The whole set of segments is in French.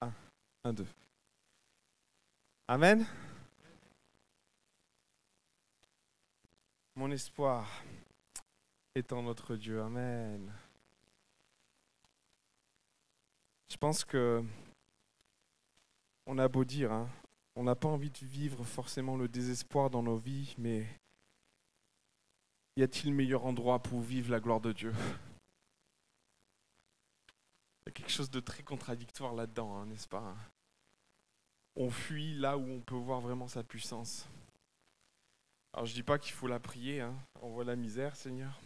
Un, un, deux. Amen. Mon espoir est en notre Dieu. Amen. Je pense que on a beau dire, hein, on n'a pas envie de vivre forcément le désespoir dans nos vies, mais y a-t-il meilleur endroit pour vivre la gloire de Dieu? Il y a quelque chose de très contradictoire là-dedans, hein, n'est-ce pas? On fuit là où on peut voir vraiment sa puissance. Alors je dis pas qu'il faut la prier, hein, envoie la misère, Seigneur.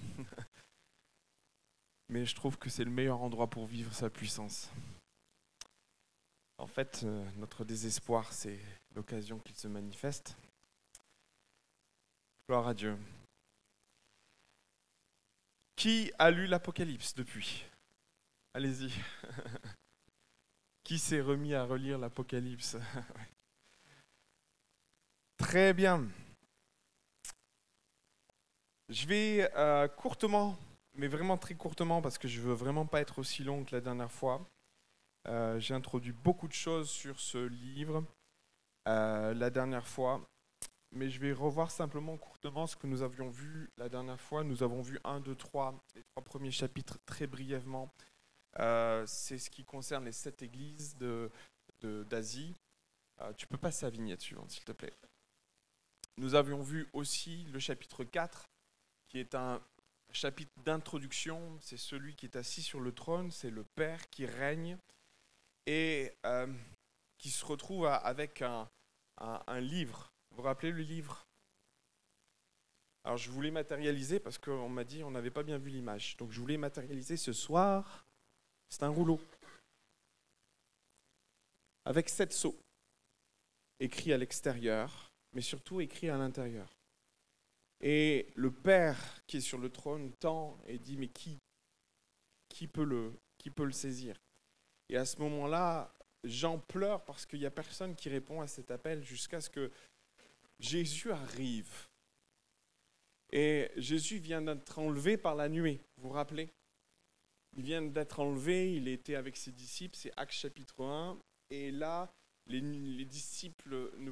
Mais je trouve que c'est le meilleur endroit pour vivre sa puissance. En fait, notre désespoir, c'est l'occasion qu'il se manifeste. Gloire à Dieu. Qui a lu l'Apocalypse depuis? Allez-y. Qui s'est remis à relire l'Apocalypse? Très bien. Je vais courtement, mais vraiment très courtement, parce que je ne veux vraiment pas être aussi long que la dernière fois. J'ai introduit beaucoup de choses sur ce livre la dernière fois, mais je vais revoir simplement courtement ce que nous avions vu la dernière fois. Nous avons vu 1, 2, 3, les 3 premiers chapitres très brièvement. C'est ce qui concerne les 7 églises d'Asie. Tu peux passer à la vignette suivante, s'il te plaît. Nous avions vu aussi le chapitre 4, qui est un chapitre d'introduction. C'est celui qui est assis sur le trône, c'est le Père qui règne et qui se retrouve avec un livre. Vous vous rappelez le livre? Alors je voulais matérialiser parce qu'on m'a dit on n'avait pas bien vu l'image. Donc je voulais matérialiser ce soir. C'est un rouleau avec 7 sceaux écrits à l'extérieur, mais surtout écrits à l'intérieur. Et le Père qui est sur le trône tend et dit mais qui peut le saisir? Et à ce moment-là, Jean pleure parce qu'il n'y a personne qui répond à cet appel jusqu'à ce que Jésus arrive. Et Jésus vient d'être enlevé par la nuée, vous vous rappelez? Il vient d'être enlevé, il était avec ses disciples, c'est Actes chapitre 1. Et là, les disciples ne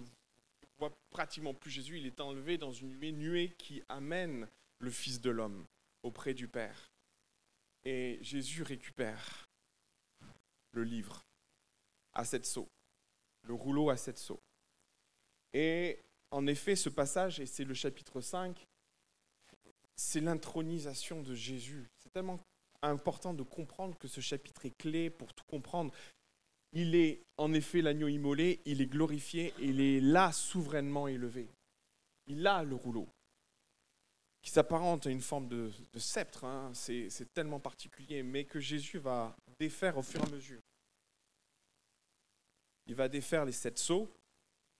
voient pratiquement plus Jésus, il est enlevé dans une nuée qui amène le Fils de l'homme auprès du Père. Et Jésus récupère le livre à 7 sceaux, le rouleau à 7 sceaux. Et en effet, ce passage, et c'est le chapitre 5, c'est l'intronisation de Jésus. C'est tellement important de comprendre que ce chapitre est clé pour tout comprendre. Il est en effet l'agneau immolé, il est glorifié, il est là souverainement élevé. Il a le rouleau, qui s'apparente à une forme de sceptre, hein. C'est tellement particulier, mais que Jésus va défaire au fur et à mesure. Il va défaire les 7 sceaux,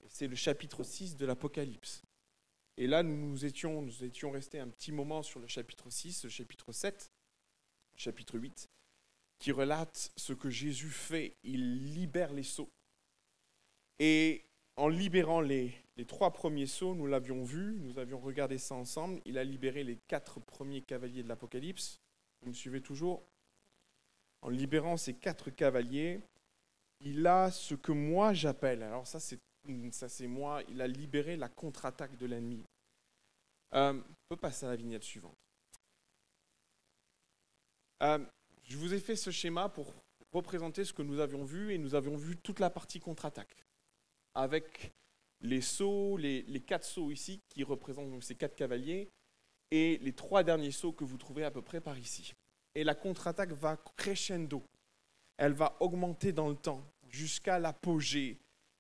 et c'est le chapitre 6 de l'Apocalypse. Et là, nous étions restés un petit moment sur le chapitre 6, le chapitre 7, le chapitre 8, qui relate ce que Jésus fait. Il libère les sceaux. Et en libérant les 3 premiers sceaux, nous l'avions vu, nous avions regardé ça ensemble, il a libéré les 4 premiers cavaliers de l'Apocalypse. Vous me suivez toujours? En libérant ces 4 cavaliers, il a ce que moi j'appelle, alors ça c'est moi, il a libéré la contre-attaque de l'ennemi. On peut passer à la vignette suivante. Je vous ai fait ce schéma pour représenter ce que nous avions vu, et nous avions vu toute la partie contre-attaque, avec les sceaux, les 4 sceaux ici, qui représentent donc ces 4 cavaliers, et les 3 derniers sceaux que vous trouvez à peu près par ici. Et la contre-attaque va crescendo, elle va augmenter dans le temps, jusqu'à l'apogée,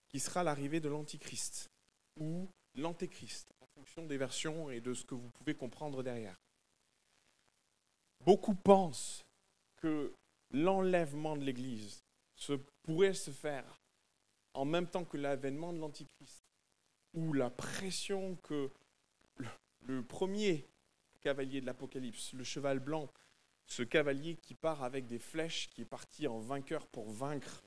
qui sera l'arrivée de l'Antichrist, ou l'Antéchrist, en fonction des versions et de ce que vous pouvez comprendre derrière. Beaucoup pensent que l'enlèvement de l'Église pourrait se faire en même temps que l'avènement de l'Antichrist, ou la pression que le premier cavalier de l'Apocalypse, le cheval blanc, ce cavalier qui part avec des flèches, qui est parti en vainqueur pour vaincre,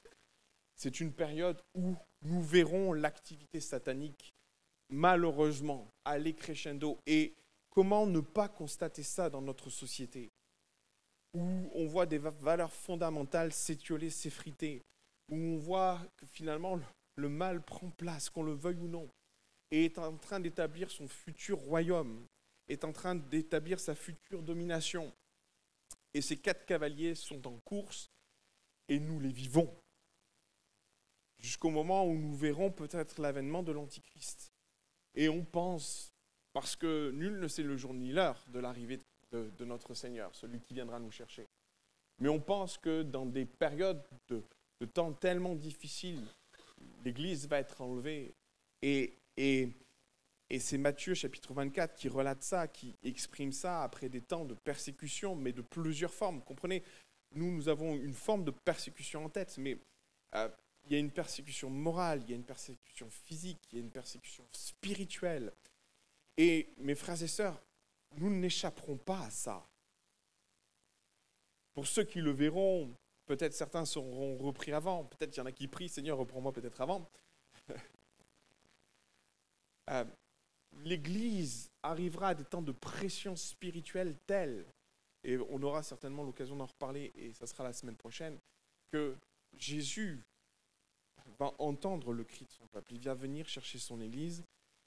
c'est une période où nous verrons l'activité satanique, malheureusement, aller crescendo. Et comment ne pas constater ça dans notre société, où on voit des valeurs fondamentales s'étioler, s'effriter, où on voit que finalement le mal prend place, qu'on le veuille ou non, et est en train d'établir son futur royaume, est en train d'établir sa future domination. Et ces 4 cavaliers sont en course et nous les vivons. Jusqu'au moment où nous verrons peut-être l'avènement de l'Antichrist. Et on pense, parce que nul ne sait le jour ni l'heure de l'arrivée de notre Seigneur, celui qui viendra nous chercher. Mais on pense que dans des périodes de temps tellement difficiles, l'Église va être enlevée. Et c'est Matthieu chapitre 24 qui relate ça, qui exprime ça après des temps de persécution, mais de plusieurs formes. Comprenez, nous avons une forme de persécution en tête, mais il y a une persécution morale, il y a une persécution physique, il y a une persécution spirituelle. Et mes frères et sœurs, nous n'échapperons pas à ça. Pour ceux qui le verront, peut-être certains seront repris avant, peut-être qu'il y en a qui prient, Seigneur, reprends-moi peut-être avant. L'Église arrivera à des temps de pression spirituelle tels, et on aura certainement l'occasion d'en reparler, et ça sera la semaine prochaine, que Jésus va entendre le cri de son peuple. Il va venir chercher son Église,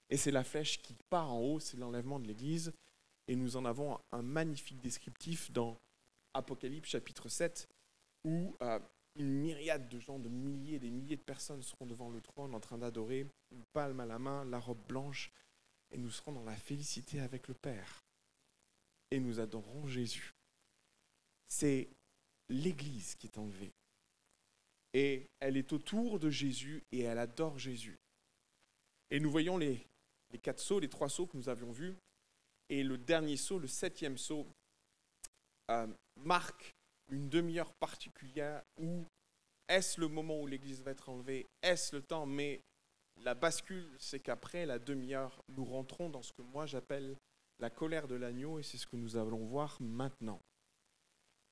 et c'est la flèche qui part en haut, c'est l'enlèvement de l'Église, et nous en avons un magnifique descriptif dans Apocalypse chapitre 7, où une myriade de gens, de milliers et des milliers de personnes seront devant le trône en train d'adorer, une palme à la main, la robe blanche, et nous serons dans la félicité avec le Père. Et nous adorerons Jésus. C'est l'Église qui est enlevée. Et elle est autour de Jésus et elle adore Jésus. Et nous voyons les 4 sceaux, les 3 sceaux que nous avions vus. Et le dernier sceau, le 7e sceau, marque une demi-heure particulière où est-ce le moment où l'Église va être enlevée? Est-ce le temps? Mais la bascule, c'est qu'après la demi-heure, nous rentrons dans ce que moi j'appelle la colère de l'agneau, et c'est ce que nous allons voir maintenant.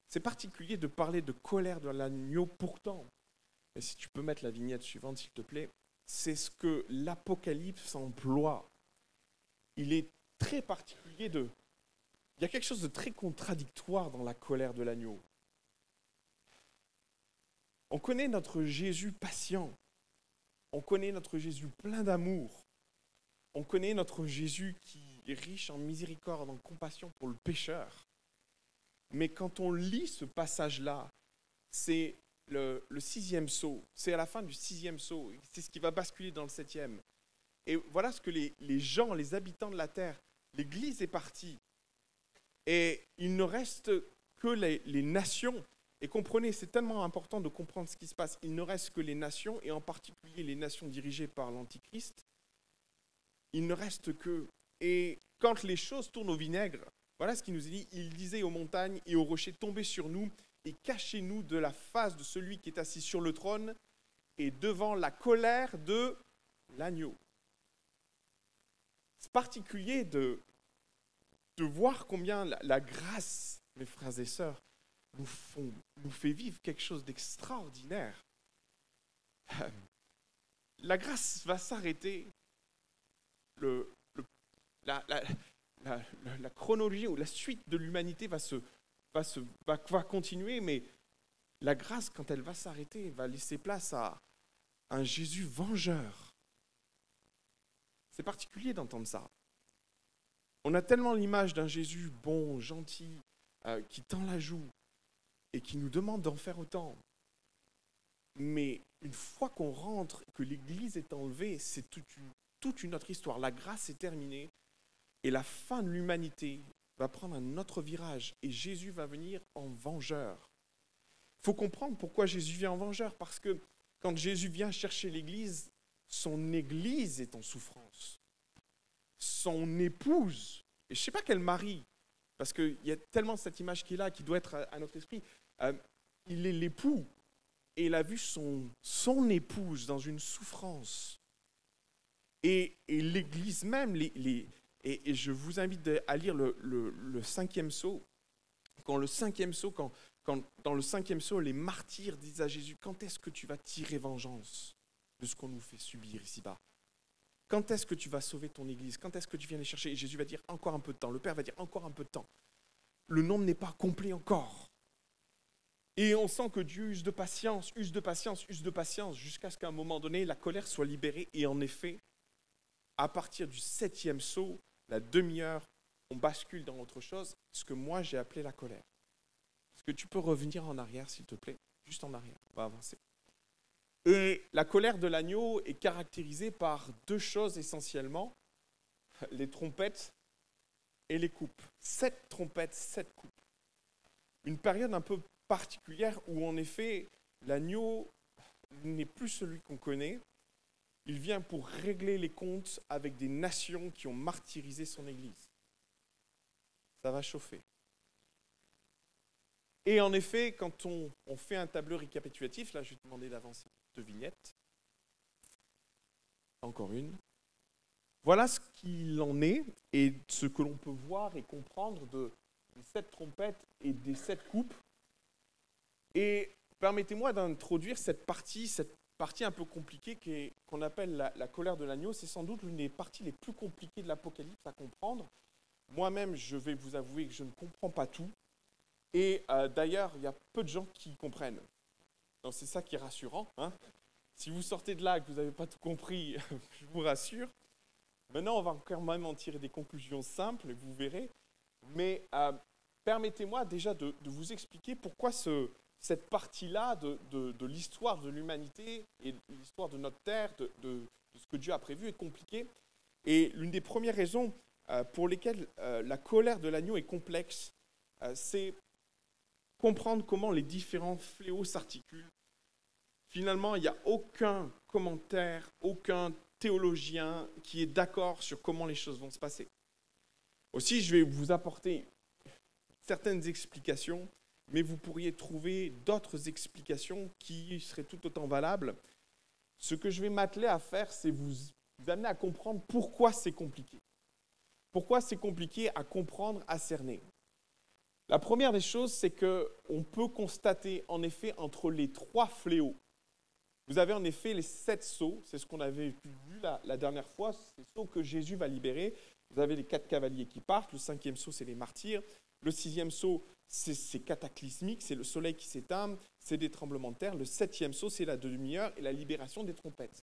C'est particulier de parler de colère de l'agneau, pourtant, et si tu peux mettre la vignette suivante, s'il te plaît, c'est ce que l'Apocalypse emploie. Il est très particulier il y a quelque chose de très contradictoire dans la colère de l'agneau. On connaît notre Jésus patient. On connaît notre Jésus plein d'amour. On connaît notre Jésus qui est riche en miséricorde, en compassion pour le pécheur. Mais quand on lit ce passage-là, c'est le 6e sceau. C'est à la fin du 6e sceau. C'est ce qui va basculer dans le 7e. Et voilà ce que les gens, les habitants de la terre, l'Église est partie. Et il ne reste que les nations. Et comprenez, c'est tellement important de comprendre ce qui se passe. Il ne reste que les nations, et en particulier les nations dirigées par l'Antichrist. Il ne reste que... Et quand les choses tournent au vinaigre, voilà ce qu'il nous est dit. Il disait aux montagnes et aux rochers, tombez sur nous et cachez-nous de la face de celui qui est assis sur le trône et devant la colère de l'agneau. C'est particulier de voir combien la grâce, mes frères et sœurs, nous fait vivre quelque chose d'extraordinaire. La grâce va s'arrêter. La chronologie ou la suite de l'humanité va continuer, mais la grâce, quand elle va s'arrêter, va laisser place à un Jésus vengeur. C'est particulier d'entendre ça. On a tellement l'image d'un Jésus bon, gentil, qui tend la joue et qui nous demande d'en faire autant. Mais une fois qu'on rentre, que l'Église est enlevée, c'est toute une autre histoire. La grâce est terminée et la fin de l'humanité va prendre un autre virage et Jésus va venir en vengeur. Il faut comprendre pourquoi Jésus vient en vengeur, parce que quand Jésus vient chercher l'Église, son Église est en souffrance. Son épouse, et je ne sais pas quel mari, parce qu'il y a tellement cette image qui est là, qui doit être à notre esprit, il est l'époux, et il a vu son épouse dans une souffrance. Et l'Église même, et je vous invite à lire le 5e sceau. Dans le 5e sceau, les martyrs disent à Jésus, quand est-ce que tu vas tirer vengeance de ce qu'on nous fait subir ici-bas? Quand est-ce que tu vas sauver ton Église? Quand est-ce que tu viens les chercher? Et Jésus va dire, encore un peu de temps. Le Père va dire, encore un peu de temps. Le nombre n'est pas complet encore. Et on sent que Dieu use de patience, use de patience, use de patience, jusqu'à ce qu'à un moment donné, la colère soit libérée. Et en effet, à partir du 7e saut, la demi-heure, on bascule dans autre chose, ce que moi j'ai appelé la colère. Est-ce que tu peux revenir en arrière, s'il te plaît? Juste en arrière, on va avancer. Et la colère de l'agneau est caractérisée par deux choses essentiellement, les trompettes et les coupes. 7 trompettes, 7 coupes. Une période un peu particulière où en effet l'agneau n'est plus celui qu'on connaît. Il vient pour régler les comptes avec des nations qui ont martyrisé son Église. Ça va chauffer. Et en effet, quand on fait un tableau récapitulatif, là je vais te demander d'avancer 2 vignettes. Encore une. Voilà ce qu'il en est et ce que l'on peut voir et comprendre des 7 trompettes et des 7 coupes. Et permettez-moi d'introduire cette partie un peu compliquée qu'on appelle la colère de l'agneau. C'est sans doute l'une des parties les plus compliquées de l'Apocalypse à comprendre. Moi-même, je vais vous avouer que je ne comprends pas tout. Et d'ailleurs, il y a peu de gens qui comprennent. Donc c'est ça qui est rassurant. Hein. Si vous sortez de là et que vous n'avez pas tout compris, je vous rassure. Maintenant, on va quand même en tirer des conclusions simples, vous verrez. Mais permettez-moi déjà de vous expliquer pourquoi cette partie-là de l'histoire de l'humanité et de l'histoire de notre terre, de ce que Dieu a prévu est compliquée. Et l'une des premières raisons pour lesquelles la colère de l'agneau est complexe, c'est comprendre comment les différents fléaux s'articulent. Finalement, il n'y a aucun commentaire, aucun théologien qui est d'accord sur comment les choses vont se passer. Aussi, je vais vous apporter certaines explications, mais vous pourriez trouver d'autres explications qui seraient tout autant valables. Ce que je vais m'atteler à faire, c'est vous amener à comprendre pourquoi c'est compliqué. Pourquoi c'est compliqué à comprendre, à cerner. La première des choses, c'est qu'on peut constater en effet entre les 3 fléaux. Vous avez en effet les 7 sceaux, c'est ce qu'on avait vu la dernière fois, ces sceaux que Jésus va libérer. Vous avez les 4 cavaliers qui partent, le 5e sceau, c'est les martyrs, le 6e sceau, c'est cataclysmique, c'est le soleil qui s'éteint, c'est des tremblements de terre, le 7e sceau, c'est la demi-heure et la libération des trompettes.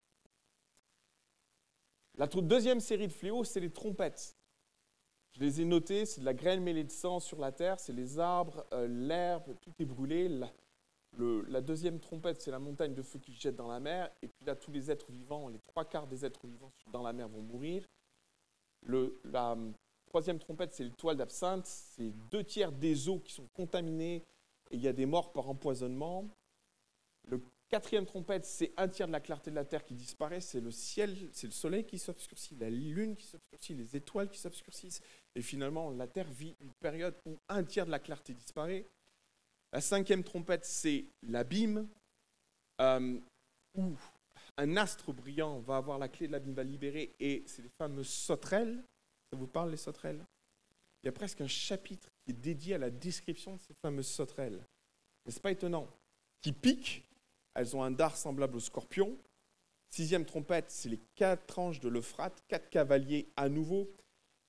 La deuxième série de fléaux, c'est les trompettes. Je les ai notés, c'est de la grêle mêlée de sang sur la terre, c'est les arbres, l'herbe, tout est brûlé. La deuxième trompette, c'est la montagne de feu qui se jette dans la mer. Et puis là, tous les êtres vivants, les 3/4 des êtres vivants dans la mer vont mourir. La troisième trompette, c'est l'étoile d'absinthe. C'est 2/3 des eaux qui sont contaminées et il y a des morts par empoisonnement. Le 4e trompette, c'est 1/3 de la clarté de la terre qui disparaît. C'est le ciel, c'est le soleil qui s'obscurcit, la lune qui s'obscurcit, les étoiles qui s'obscurcissent. Et finalement, la terre vit une période où 1/3 de la clarté disparaît. La 5e trompette, c'est l'abîme, où un astre brillant va avoir la clé de l'abîme, va libérer, et c'est les fameuses sauterelles. Ça vous parle, les sauterelles? Il y a presque un chapitre qui est dédié à la description de ces fameuses sauterelles. N'est-ce pas étonnant? Qui piquent, elles ont un dard semblable au scorpion. 6e trompette, c'est les 4 anges de l'Euphrate, 4 cavaliers à nouveau,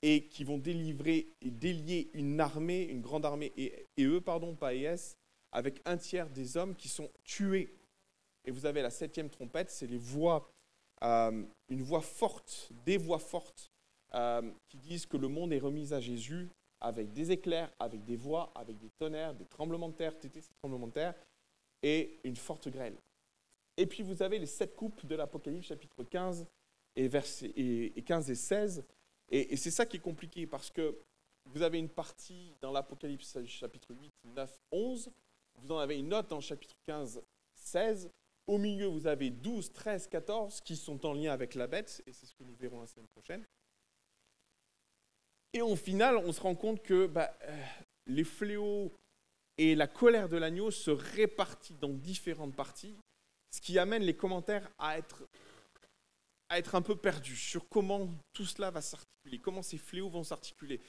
et qui vont délivrer et délier une armée, une grande armée, pas ES, avec 1/3 des hommes qui sont tués. Et vous avez la 7e trompette, c'est les voix, une voix forte, des voix fortes, qui disent que le monde est remis à Jésus, avec des éclairs, avec des voix, avec des tonnerres, des tremblements de terre, tremblements de terre, et une forte grêle. Et puis vous avez les 7 coupes de l'Apocalypse, chapitre 15 et 15 et 16, et c'est ça qui est compliqué, parce que vous avez une partie dans l'Apocalypse, chapitre 8, 9, 11, vous en avez une autre dans le chapitre 15, 16, au milieu vous avez 12, 13, 14 qui sont en lien avec la bête, et c'est ce que nous verrons la semaine prochaine. Et au final, on se rend compte que les fléaux et la colère de l'agneau se répartissent dans différentes parties, ce qui amène les commentaires à être un peu perdus sur comment tout cela va s'articuler, comment ces fléaux vont s'articuler.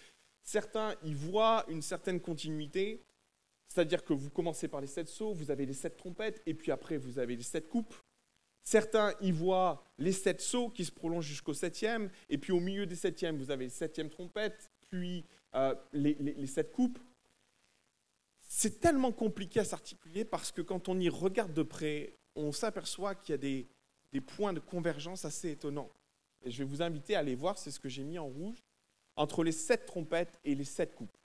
Certains y voient une certaine continuité, c'est-à-dire que vous commencez par les 7 sceaux, vous avez les 7 trompettes, et puis après vous avez les 7 coupes. Certains y voient les 7 sceaux qui se prolongent jusqu'au 7e, et puis au milieu des 7e, vous avez les 7e trompettes, puis les 7 coupes. C'est tellement compliqué à s'articuler parce que quand on y regarde de près, on s'aperçoit qu'il y a des points de convergence assez étonnants. Et je vais vous inviter à aller voir, c'est ce que j'ai mis en rouge, entre les 7 trompettes et les 7 coupes.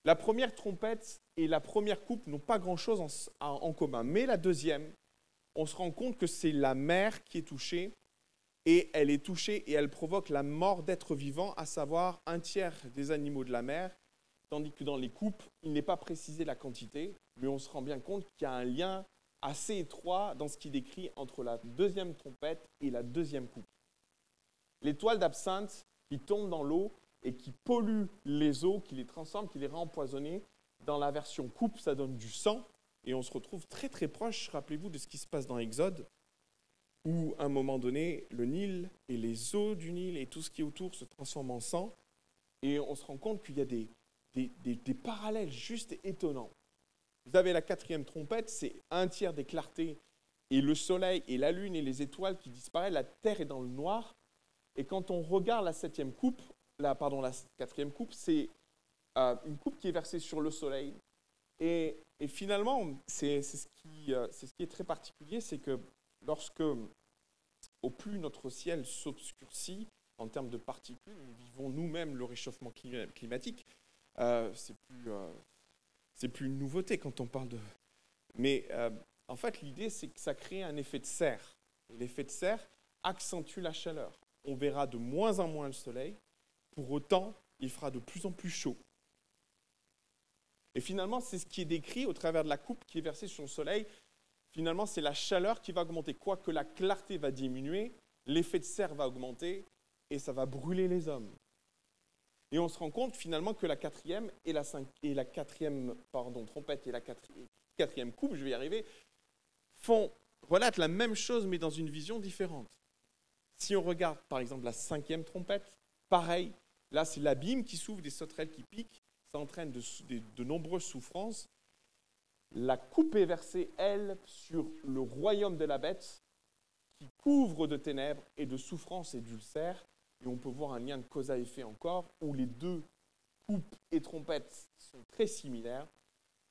La première trompette et la première coupe n'ont pas grand-chose en commun, mais la deuxième, on se rend compte que c'est la mer qui est touchée, et elle est touchée et elle provoque la mort d'êtres vivants, à savoir 1/3 des animaux de la mer, tandis que dans les coupes, il n'est pas précisé la quantité, mais on se rend bien compte qu'il y a un lien assez étroit dans ce qui décrit entre la deuxième trompette et la deuxième coupe. L'étoile d'absinthe qui tombe dans l'eau et qui pollue les eaux, qui les transforme, qui les rend empoisonnées, dans la version coupe, ça donne du sang, et on se retrouve très très proche, rappelez-vous, de ce qui se passe dans Exode, où à un moment donné, le Nil et les eaux du Nil et tout ce qui est autour se transforment en sang, et on se rend compte qu'il y a des parallèles juste étonnants. Vous avez la 4e trompette, c'est 1/3 des clartés, et le soleil et la lune et les étoiles qui disparaissent, la terre est dans le noir, et quand on regarde la 7e coupe, la 4e coupe, c'est une coupe qui est versée sur le soleil, et finalement, c'est ce qui est très particulier, c'est que lorsque, au plus notre ciel s'obscurcit en termes de particules, nous vivons nous-mêmes le réchauffement climatique. C'est plus une nouveauté quand on parle de... Mais en fait, l'idée, c'est que ça crée un effet de serre. Et l'effet de serre accentue la chaleur. On verra de moins en moins le soleil. Pour autant, il fera de plus en plus chaud. Et finalement, c'est ce qui est décrit au travers de la coupe qui est versée sur le soleil. Finalement, c'est la chaleur qui va augmenter. Quoique la clarté va diminuer, l'effet de serre va augmenter et ça va brûler les hommes. Et on se rend compte finalement que la 4e et la 4e trompette et la 4e coupe, je vais y arriver, relatent la même chose mais dans une vision différente. Si on regarde par exemple la 5e trompette, pareil, là c'est l'abîme qui s'ouvre, des sauterelles qui piquent, ça entraîne de nombreuses souffrances. La coupe est versée, elle, sur le royaume de la bête, qui couvre de ténèbres et de souffrances et d'ulcères. Et on peut voir un lien de cause à effet encore, où les 2 coupes et trompettes sont très similaires.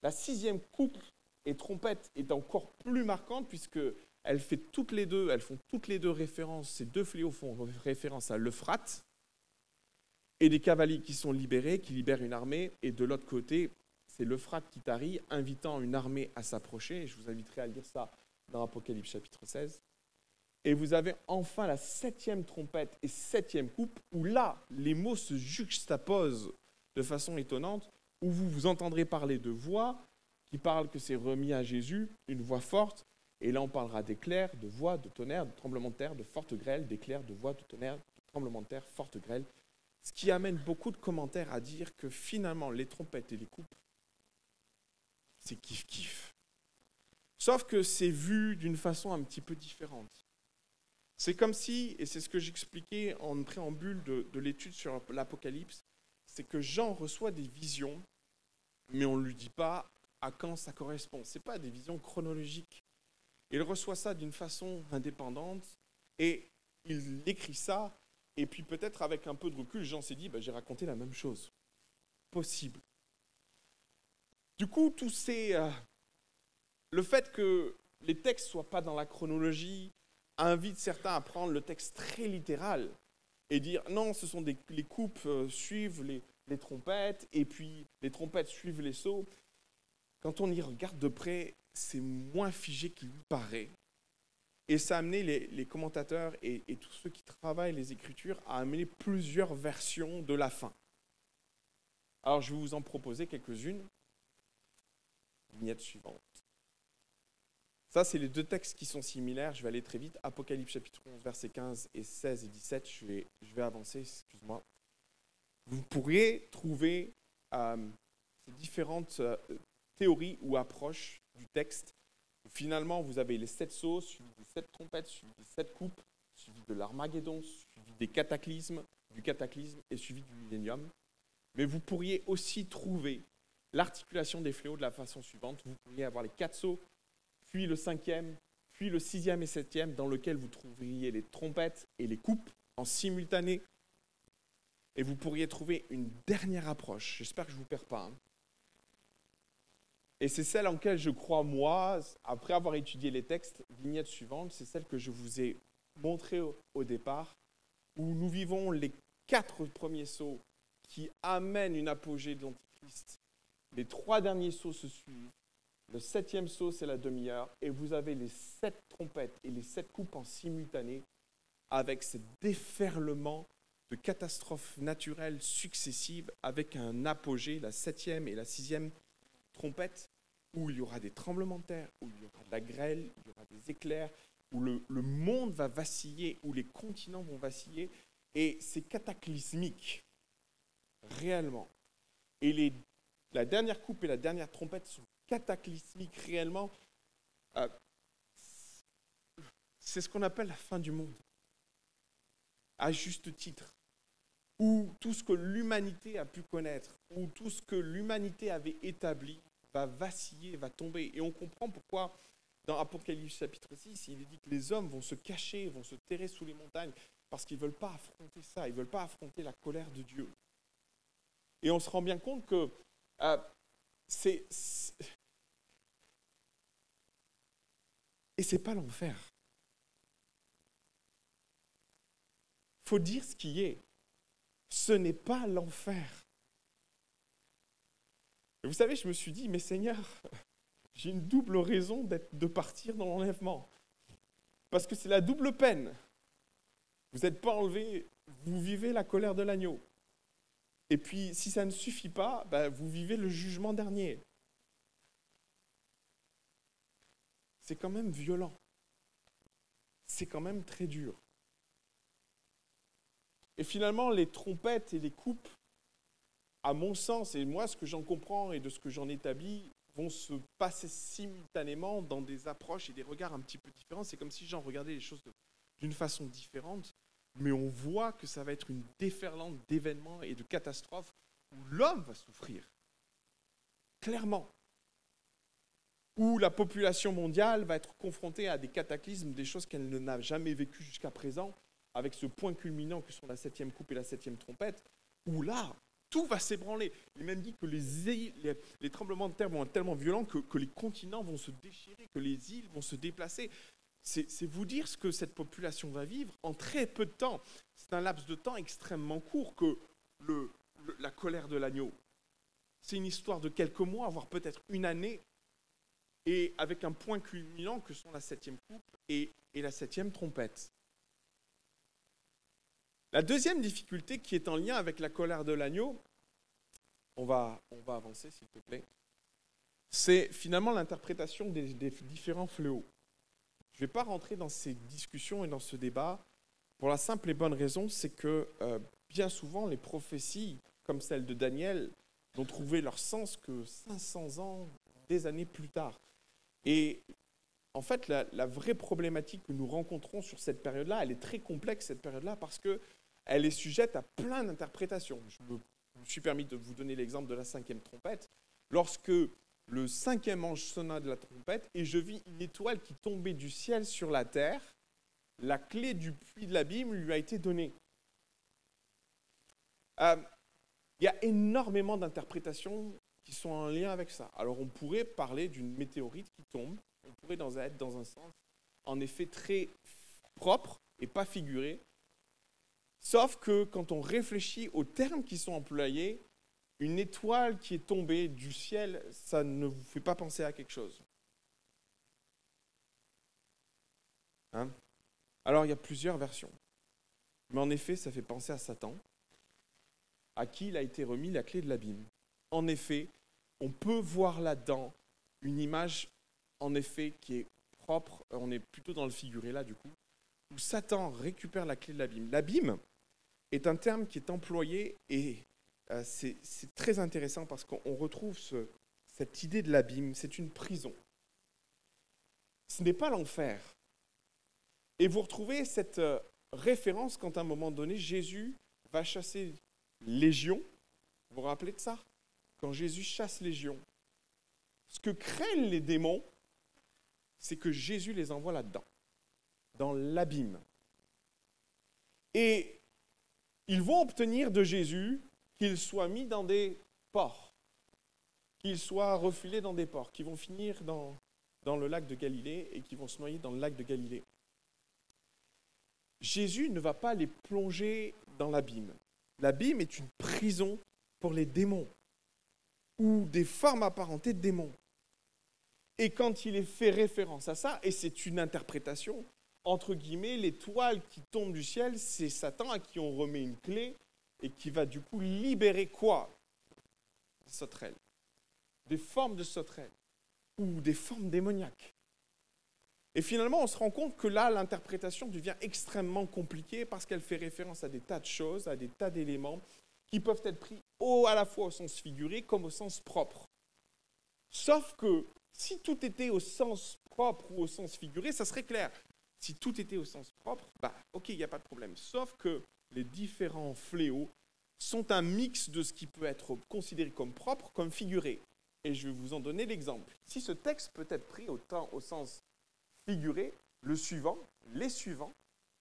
La 6e coupe et trompette est encore plus marquante, puisqu'elles font toutes les deux référence, ces 2 fléaux font référence à l'Euphrate, et des cavaliers qui sont libérés, qui libèrent une armée, et de l'autre côté, c'est l'Euphrate qui tarit, invitant une armée à s'approcher. Je vous inviterai à lire ça dans Apocalypse chapitre 16. Et vous avez enfin la 7e trompette et 7e coupe, où là, les mots se juxtaposent de façon étonnante, où vous entendrez parler de voix, qui parlent que c'est remis à Jésus, une voix forte, et là on parlera d'éclairs, de voix, de tonnerre, de tremblements de terre, de fortes grêles, d'éclairs, de voix, de tonnerre, de tremblements de terre, fortes grêles. Ce qui amène beaucoup de commentaires à dire que finalement, les trompettes et les coupes, c'est kiff-kiff. Sauf que c'est vu d'une façon un petit peu différente. C'est comme si, et c'est ce que j'expliquais en préambule de l'étude sur l'Apocalypse, c'est que Jean reçoit des visions, mais on ne lui dit pas à quand ça correspond. Ce n'est pas des visions chronologiques. Il reçoit ça d'une façon indépendante, et il écrit ça, et puis peut-être avec un peu de recul, Jean s'est dit, j'ai raconté la même chose. Possible. Du coup, le fait que les textes ne soient pas dans la chronologie invite certains à prendre le texte très littéral et dire non, ce sont les coupes suivent les trompettes et puis les trompettes suivent les sceaux. Quand on y regarde de près, c'est moins figé qu'il y paraît. Et ça a amené les commentateurs et tous ceux qui travaillent les Écritures à amener plusieurs versions de la fin. Alors je vais vous en proposer quelques-unes. Vignette suivante. Ça, c'est les 2 textes qui sont similaires. Je vais aller très vite. Apocalypse chapitre 11, versets 15 et 16 et 17. Je vais avancer, excuse-moi. Vous pourriez trouver ces différentes théories ou approches du texte. Finalement, vous avez les 7 sceaux, suivis des 7 trompettes, suivis des 7 coupes, suivis de l'Armageddon, suivis du cataclysme et suivi du millénium. Mais vous pourriez aussi trouver l'articulation des fléaux de la façon suivante. Vous pourriez avoir les 4 sceaux, puis le 5e, puis le 6e et 7e, dans lequel vous trouveriez les trompettes et les coupes en simultané. Et vous pourriez trouver une dernière approche. J'espère que je ne vous perds pas. Et c'est celle en laquelle je crois, moi, après avoir étudié les textes, vignette suivante, c'est celle que je vous ai montrée au départ, où nous vivons les 4 premiers sceaux qui amènent une apogée de l'Antichrist. Les 3 derniers sceaux se suivent. Le 7e sceau, c'est la demi-heure. Et vous avez les 7 trompettes et les 7 coupes en simultané avec ce déferlement de catastrophes naturelles successives avec un apogée, la 7e et la 6e trompette, où il y aura des tremblements de terre, où il y aura de la grêle, il y aura des éclairs, où le monde va vaciller, où les continents vont vaciller. Et c'est cataclysmique, réellement. Et la dernière coupe et la dernière trompette sont cataclysmiques, réellement. C'est ce qu'on appelle la fin du monde, à juste titre. Où tout ce que l'humanité a pu connaître, où tout ce que l'humanité avait établi va vaciller, va tomber. Et on comprend pourquoi, dans Apocalypse chapitre 6, il est dit que les hommes vont se cacher, vont se terrer sous les montagnes, parce qu'ils ne veulent pas affronter ça, ils ne veulent pas affronter la colère de Dieu. Et on se rend bien compte que et ce n'est pas l'enfer. Il faut dire ce qui est. Ce n'est pas l'enfer. Et vous savez, je me suis dit, mais Seigneur, j'ai une double raison de partir dans l'enlèvement. Parce que c'est la double peine. Vous n'êtes pas enlevé, vous vivez la colère de l'agneau. Et puis, si ça ne suffit pas, vous vivez le jugement dernier. C'est quand même violent. C'est quand même très dur. Et finalement, les trompettes et les coupes, à mon sens, et moi, ce que j'en comprends et de ce que j'en établis, vont se passer simultanément dans des approches et des regards un petit peu différents. C'est comme si j'en regardais les choses d'une façon différente, mais on voit que ça va être une déferlante d'événements et de catastrophes où l'homme va souffrir, clairement. Où la population mondiale va être confrontée à des cataclysmes, des choses qu'elle n'a jamais vécues jusqu'à présent, avec ce point culminant que sont la 7e coupe et la 7e trompette, où là, tout va s'ébranler. Il est même dit que les tremblements de terre vont être tellement violents que les continents vont se déchirer, que les îles vont se déplacer. C'est vous dire ce que cette population va vivre en très peu de temps. C'est un laps de temps extrêmement court que la colère de l'agneau. C'est une histoire de quelques mois, voire peut-être une année, et avec un point culminant que sont la 7e coupe et la 7e trompette. La deuxième difficulté qui est en lien avec la colère de l'agneau, on va avancer s'il te plaît, c'est finalement l'interprétation des différents fléaux. Je ne vais pas rentrer dans ces discussions et dans ce débat pour la simple et bonne raison, c'est que bien souvent les prophéties, comme celle de Daniel, n'ont trouvé leur sens que 500 ans, des années plus tard. Et en fait, la vraie problématique que nous rencontrons sur cette période-là, elle est très complexe, cette période-là, parce qu'elle est sujette à plein d'interprétations. Je me suis permis de vous donner l'exemple de la 5e trompette. Lorsque le 5e ange sonna de la trompette, et je vis une étoile qui tombait du ciel sur la terre, la clé du puits de l'abîme lui a été donnée. Il y a énormément d'interprétations qui sont en lien avec ça. Alors on pourrait parler d'une météorite qui tombe, on pourrait être dans un sens en effet très propre et pas figuré, sauf que quand on réfléchit aux termes qui sont employés, une étoile qui est tombée du ciel, ça ne vous fait pas penser à quelque chose. Hein? Alors il y a plusieurs versions, mais en effet ça fait penser à Satan, à qui il a été remis la clé de l'abîme. En effet, on peut voir là-dedans une image, en effet, qui est propre, on est plutôt dans le figuré là du coup, où Satan récupère la clé de l'abîme. L'abîme est un terme qui est employé et c'est très intéressant parce qu'on retrouve cette idée de l'abîme, c'est une prison. Ce n'est pas l'enfer. Et vous retrouvez cette référence quand à un moment donné, Jésus va chasser Légion. Vous vous rappelez de ça? Quand Jésus chasse Légion. Ce que craignent les démons, c'est que Jésus les envoie là-dedans, dans l'abîme. Et ils vont obtenir de Jésus qu'il soit mis dans des ports. qu'ils soient refilés dans des ports, qui vont finir dans le lac de Galilée et qui vont se noyer dans le lac de Galilée. Jésus ne va pas les plonger dans l'abîme. L'abîme est une prison pour les démons ou des formes apparentées de démons. Et quand il est fait référence à ça, et c'est une interprétation, entre guillemets, l'étoile qui tombe du ciel, c'est Satan à qui on remet une clé et qui va du coup libérer quoi? Des sauterelles, des formes de sauterelles ou des formes démoniaques. Et finalement, on se rend compte que là, l'interprétation devient extrêmement compliquée parce qu'elle fait référence à des tas de choses, à des tas d'éléments qui peuvent être pris à la fois au sens figuré comme au sens propre. Sauf que si tout était au sens propre ou au sens figuré, ça serait clair. Si tout était au sens propre, ok, il n'y a pas de problème. Sauf que les différents fléaux sont un mix de ce qui peut être considéré comme propre, comme figuré. Et je vais vous en donner l'exemple. Si ce texte peut être pris au sens figuré, les suivants,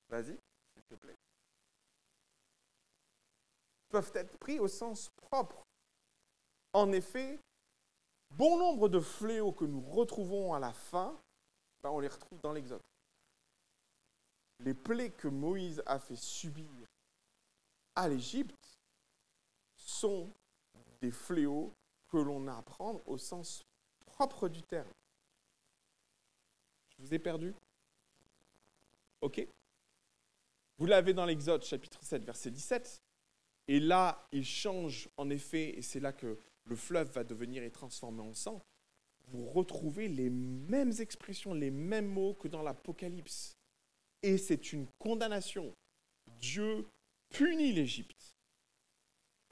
vas-y, s'il te plaît, peuvent être pris au sens propre. En effet, bon nombre de fléaux que nous retrouvons à la fin, on les retrouve dans l'Exode. Les plaies que Moïse a fait subir à l'Égypte sont des fléaux que l'on a à prendre au sens propre du terme. Je vous ai perdu? Ok? Vous l'avez dans l'Exode, chapitre 7, verset 17. Et là, il change, en effet, et c'est là que le fleuve va devenir et transformer en sang. Vous retrouvez les mêmes expressions, les mêmes mots que dans l'Apocalypse. Et c'est une condamnation. Dieu punit l'Égypte.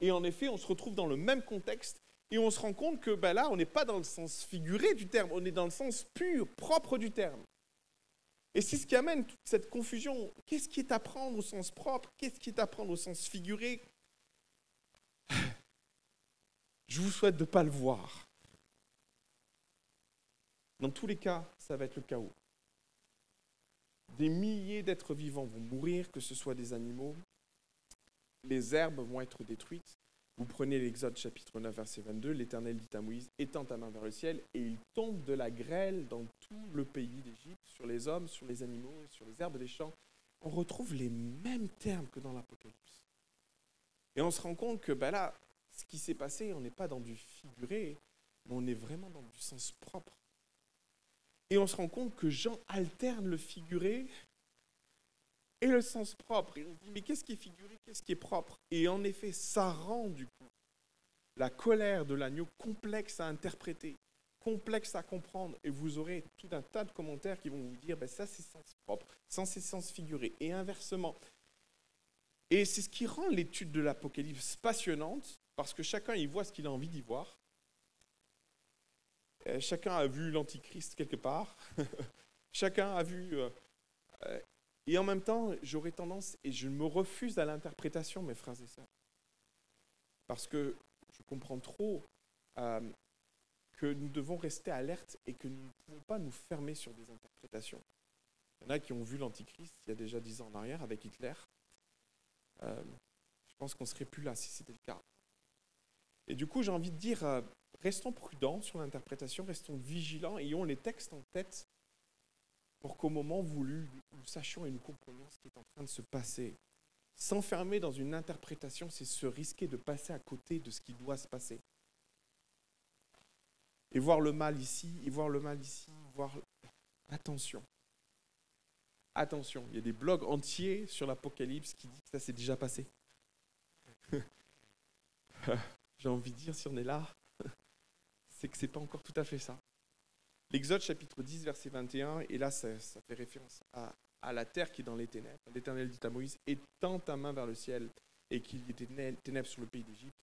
Et en effet, on se retrouve dans le même contexte et on se rend compte que là, on n'est pas dans le sens figuré du terme, on est dans le sens pur, propre du terme. Et c'est ce qui amène toute cette confusion. Qu'est-ce qui est à prendre au sens propre? Qu'est-ce qui est à prendre au sens figuré? Je vous souhaite de ne pas le voir. Dans tous les cas, ça va être le chaos. Des milliers d'êtres vivants vont mourir, que ce soit des animaux. Les herbes vont être détruites. Vous prenez l'Exode chapitre 9, verset 22, l'Éternel dit à Moïse, étends ta main vers le ciel, et il tombe de la grêle dans tout le pays d'Égypte, sur les hommes, sur les animaux, sur les herbes des champs. On retrouve les mêmes termes que dans l'Apocalypse. Et on se rend compte que là, ce qui s'est passé, on n'est pas dans du figuré, mais on est vraiment dans du sens propre. Et on se rend compte que Jean alterne le figuré et le sens propre. Et on se dit, mais qu'est-ce qui est figuré, qu'est-ce qui est propre? Et en effet, ça rend du coup la colère de l'agneau complexe à interpréter, complexe à comprendre. Et vous aurez tout un tas de commentaires qui vont vous dire, ça c'est sens propre, ça c'est sens figuré. Et inversement. Et c'est ce qui rend l'étude de l'Apocalypse passionnante, parce que chacun y voit ce qu'il a envie d'y voir. Chacun a vu l'Antichrist quelque part. Chacun a vu... et en même temps, j'aurais tendance, et je me refuse à l'interprétation, mes frères et sœurs, parce que je comprends trop que nous devons rester alertes et que nous ne pouvons pas nous fermer sur des interprétations. Il y en a qui ont vu l'Antichrist il y a déjà 10 ans en arrière avec Hitler. Je pense qu'on ne serait plus là si c'était le cas. Et du coup, j'ai envie de dire, restons prudents sur l'interprétation, restons vigilants, ayons les textes en tête pour qu'au moment voulu, nous sachions et nous comprenions ce qui est en train de se passer. S'enfermer dans une interprétation, c'est se risquer de passer à côté de ce qui doit se passer. Et voir le mal ici, et voir le mal ici, voir... Attention. Attention, il y a des blogs entiers sur l'Apocalypse qui disent que ça s'est déjà passé. J'ai envie de dire, si on est là, c'est que ce n'est pas encore tout à fait ça. L'Exode chapitre 10, verset 21, et là ça fait référence à la terre qui est dans les ténèbres. L'Éternel dit à Moïse, étends ta main vers le ciel et qu'il y ait des ténèbres sur le pays d'Égypte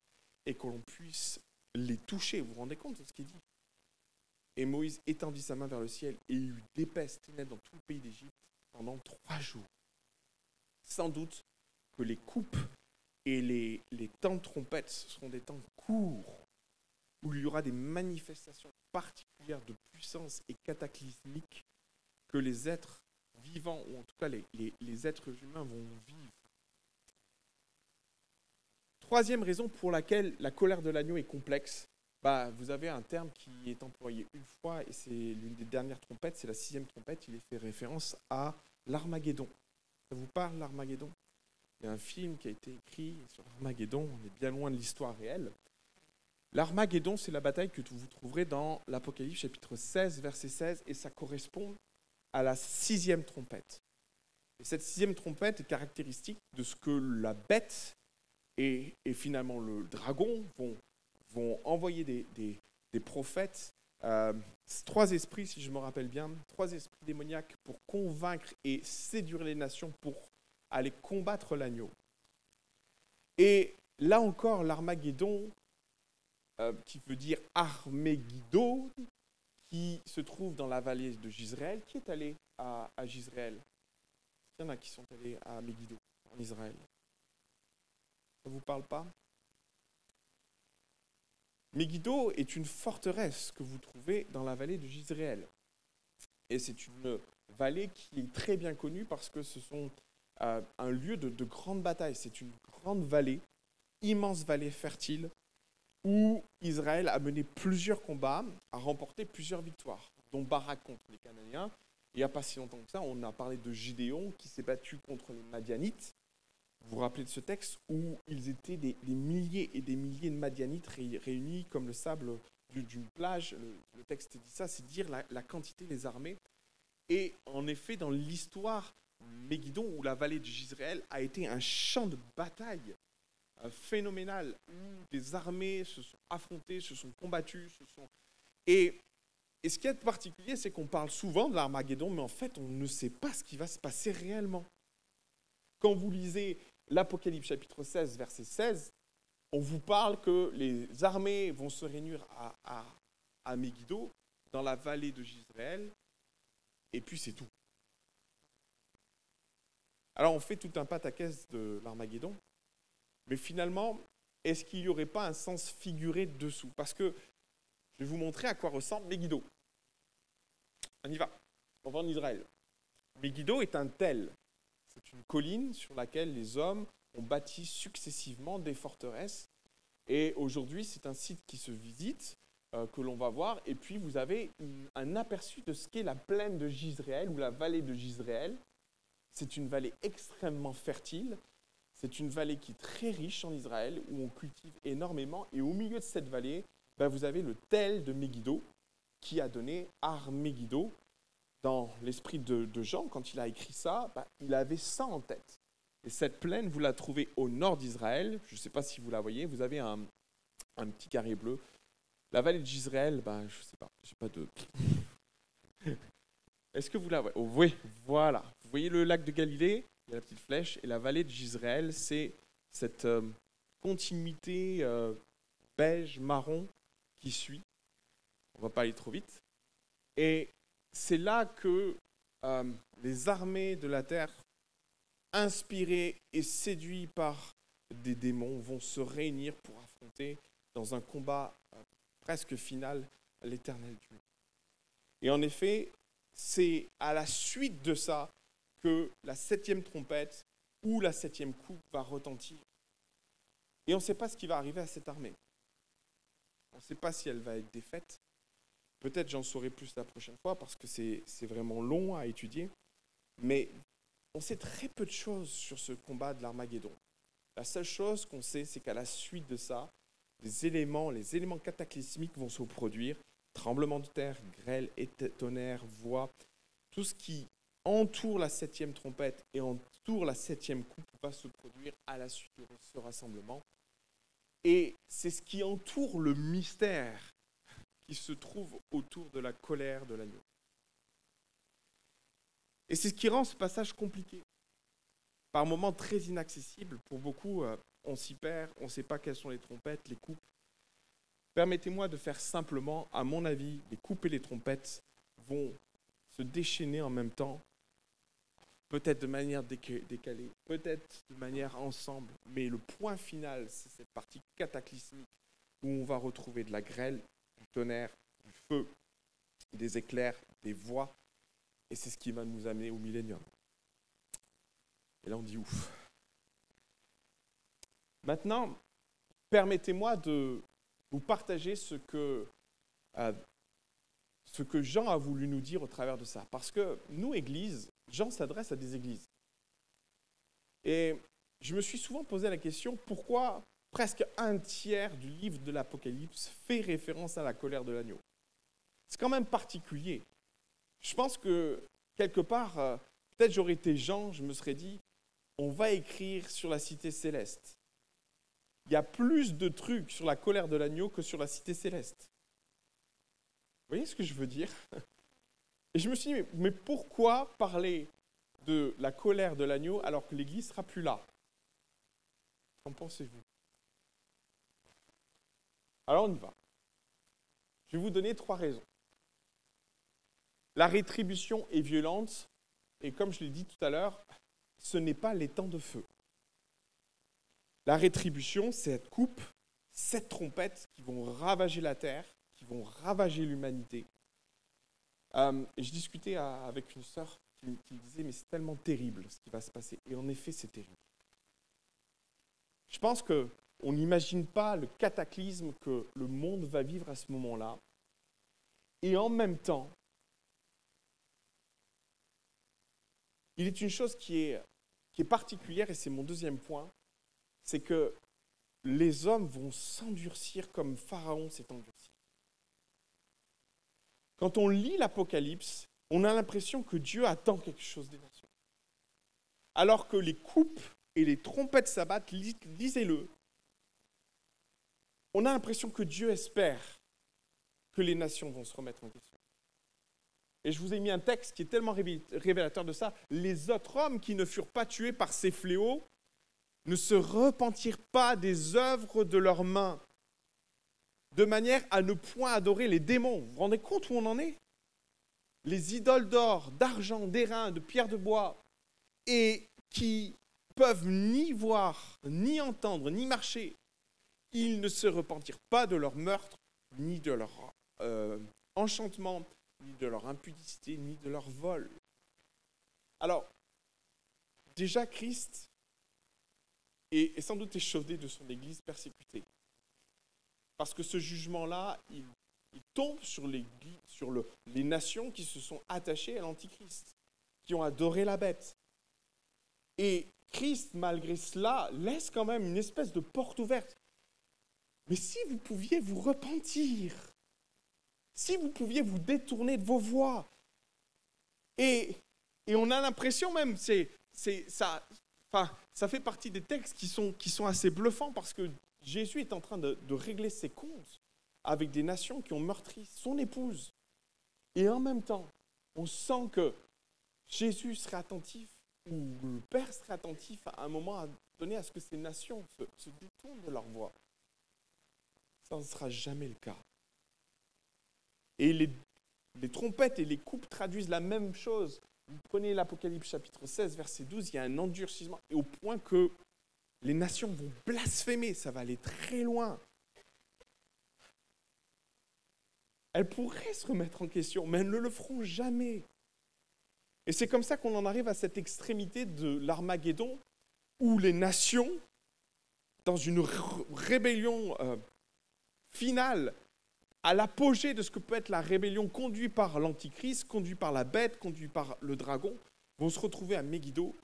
et que l'on puisse les toucher. Vous vous rendez compte de ce qu'il dit? Et Moïse étendit sa main vers le ciel et il eut d'épaisses ténèbres dans tout le pays d'Égypte pendant 3 jours. Sans doute que les coupes et les temps de trompette seront des temps courts où il y aura des manifestations particulières de puissance et cataclysmiques que les êtres vivants, ou en tout cas les êtres humains vont vivre. Troisième raison pour laquelle la colère de l'agneau est complexe, vous avez un terme qui est employé une fois, et c'est l'une des dernières trompettes, c'est la 6e trompette, il est fait référence à l'Armageddon. Ça vous parle, l'Armageddon? Il y a un film qui a été écrit sur l'Armageddon, on est bien loin de l'histoire réelle. L'Armageddon, c'est la bataille que vous trouverez dans l'Apocalypse chapitre 16, verset 16, et ça correspond à la 6e trompette. Et cette 6e trompette est caractéristique de ce que la bête et finalement le dragon vont envoyer des prophètes, 3 esprits, si je me rappelle bien, 3 esprits démoniaques pour convaincre et séduire les nations pour aller combattre l'agneau. Et là encore, l'Armageddon, qui veut dire Armegiddo, qui se trouve dans la vallée de Jezreel. Qui est allé à Jezreel? Il y en a qui sont allés à Megiddo, en Israël. Ça ne vous parle pas? Megiddo est une forteresse que vous trouvez dans la vallée de Jezreel. Et c'est une vallée qui est très bien connue parce que ce sont un lieu de grande bataille. C'est une grande vallée, immense vallée fertile, où Israël a mené plusieurs combats, a remporté plusieurs victoires, dont Barak contre les Cananéens. Il n'y a pas si longtemps que ça, on a parlé de Gédéon qui s'est battu contre les Madianites. Vous vous rappelez de ce texte où ils étaient des milliers et des milliers de Madianites réunis comme le sable d'une plage. Le texte dit ça, c'est dire la quantité des armées. Et en effet, dans l'histoire, Megiddo, ou la vallée de Jezreel, a été un champ de bataille phénoménal où des armées se sont affrontées, se sont combattues. Et ce qui est particulier, c'est qu'on parle souvent de l'Armageddon, mais en fait, on ne sait pas ce qui va se passer réellement. Quand vous lisez l'Apocalypse chapitre 16, verset 16, on vous parle que les armées vont se réunir à Megiddo, dans la vallée de Jezreel, et puis c'est tout. Alors on fait tout un pataquès de l'Armageddon, mais finalement, est-ce qu'il n'y aurait pas un sens figuré dessous? Parce que je vais vous montrer à quoi ressemble Megiddo. On y va. On va en Israël. Megiddo est un tel. C'est une colline sur laquelle les hommes ont bâti successivement des forteresses. Et aujourd'hui, c'est un site qui se visite, que l'on va voir. Et puis, vous avez un aperçu de ce qu'est la plaine de Jezreel ou la vallée de Jezreel. C'est une vallée extrêmement fertile. C'est une vallée qui est très riche en Israël, où on cultive énormément. Et au milieu de cette vallée, vous avez le tel de Megiddo, qui a donné Armegiddo. Dans l'esprit de Jean, quand il a écrit ça, il avait ça en tête. Et cette plaine, vous la trouvez au nord d'Israël. Je ne sais pas si vous la voyez. Vous avez un petit carré bleu. La vallée de Jezreel, je ne sais pas. Je n'ai pas de... Est-ce que vous la voyez? Oh, oui, voilà. Vous voyez le lac de Galilée? Il y a la petite flèche. Et la vallée de Jezreel, c'est cette continuité beige, marron qui suit. On ne va pas aller trop vite. Et c'est là que les armées de la terre, inspirées et séduites par des démons, vont se réunir pour affronter dans un combat presque final l'éternel Dieu. Et en effet, c'est à la suite de ça que la 7e trompette ou la 7e coupe va retentir. Et on ne sait pas ce qui va arriver à cette armée. On ne sait pas si elle va être défaite. Peut-être j'en saurai plus la prochaine fois parce que c'est vraiment long à étudier. Mais on sait très peu de choses sur ce combat de l'Armageddon. La seule chose qu'on sait, c'est qu'à la suite de ça, les éléments cataclysmiques vont se produire. Tremblement de terre, grêle, tonnerre, voix. Tout ce qui entoure la 7e trompette et entoure la 7e coupe va se produire à la suite de ce rassemblement. Et c'est ce qui entoure le mystère qui se trouve autour de la colère de l'agneau. Et c'est ce qui rend ce passage compliqué. Par moments très inaccessible. Pour beaucoup, on s'y perd, on ne sait pas quelles sont les trompettes, les coupes. Permettez-moi de faire simplement, à mon avis, les coupes et les trompettes vont se déchaîner en même temps, peut-être de manière décalée, peut-être de manière ensemble, mais le point final, c'est cette partie cataclysmique où on va retrouver de la grêle, du tonnerre, du feu, des éclairs, des voix, et c'est ce qui va nous amener au millénium. Et là, on dit ouf. Maintenant, permettez-moi de vous partager ce que Jean a voulu nous dire au travers de ça. Parce que nous, Église, Jean s'adresse à des églises. Et je me suis souvent posé la question, pourquoi presque un tiers du livre de l'Apocalypse fait référence à la colère de l'agneau? C'est quand même particulier. Je pense que, quelque part, peut-être j'aurais été Jean, je me serais dit, on va écrire sur la cité céleste. Il y a plus de trucs sur la colère de l'agneau que sur la cité céleste. Vous voyez ce que je veux dire? Et je me suis dit, mais pourquoi parler de la colère de l'agneau alors que l'Église ne sera plus là? Qu'en pensez-vous? Alors on y va. Je vais vous donner 3 raisons. La rétribution est violente, et comme je l'ai dit tout à l'heure, ce n'est pas les temps de feu. La rétribution, c'est cette coupe, 7 trompettes qui vont ravager la terre, qui vont ravager l'humanité. Et je discutais avec une sœur qui me disait, mais c'est tellement terrible ce qui va se passer. Et en effet, c'est terrible. Je pense qu'on n'imagine pas le cataclysme que le monde va vivre à ce moment-là. Et en même temps, il est une chose qui est particulière, et c'est mon deuxième point, c'est que les hommes vont s'endurcir comme Pharaon s'est endurci. Quand on lit l'Apocalypse, on a l'impression que Dieu attend quelque chose des nations. Alors que les coupes et les trompettes s'abattent, lisez-le, on a l'impression que Dieu espère que les nations vont se remettre en question. Et je vous ai mis un texte qui est tellement révélateur de ça. Les autres hommes qui ne furent pas tués par ces fléaux ne se repentirent pas des œuvres de leurs mains, de manière à ne point adorer les démons. Vous vous rendez compte où on en est? Les idoles d'or, d'argent, d'airain, de pierre de bois, et qui peuvent ni voir, ni entendre, ni marcher. Ils ne se repentirent pas de leur meurtre, ni de leur enchantement, ni de leur impudicité, ni de leur vol. Alors, déjà Christ est sans doute échaudé de son Église persécutée. Parce que ce jugement-là, il tombe sur les nations qui se sont attachées à l'Antichrist, qui ont adoré la bête. Et Christ, malgré cela, laisse quand même une espèce de porte ouverte. Mais si vous pouviez vous repentir, si vous pouviez vous détourner de vos voies, et on a l'impression même, ça fait partie des textes qui sont assez bluffants, parce que Jésus est en train de régler ses comptes avec des nations qui ont meurtri son épouse. Et en même temps, on sent que Jésus serait attentif, ou le Père serait attentif à un moment donné à ce que ces nations se détournent de leur voie. Ça ne sera jamais le cas. Et les trompettes et les coupes traduisent la même chose. Vous prenez l'Apocalypse chapitre 16, verset 12, il y a un endurcissement, et au point que les nations vont blasphémer, ça va aller très loin. Elles pourraient se remettre en question, mais elles ne le feront jamais. Et c'est comme ça qu'on en arrive à cette extrémité de l'Armageddon, où les nations, dans une rébellion finale, à l'apogée de ce que peut être la rébellion conduite par l'Antichrist, conduite par la bête, conduite par le dragon, vont se retrouver à Megiddo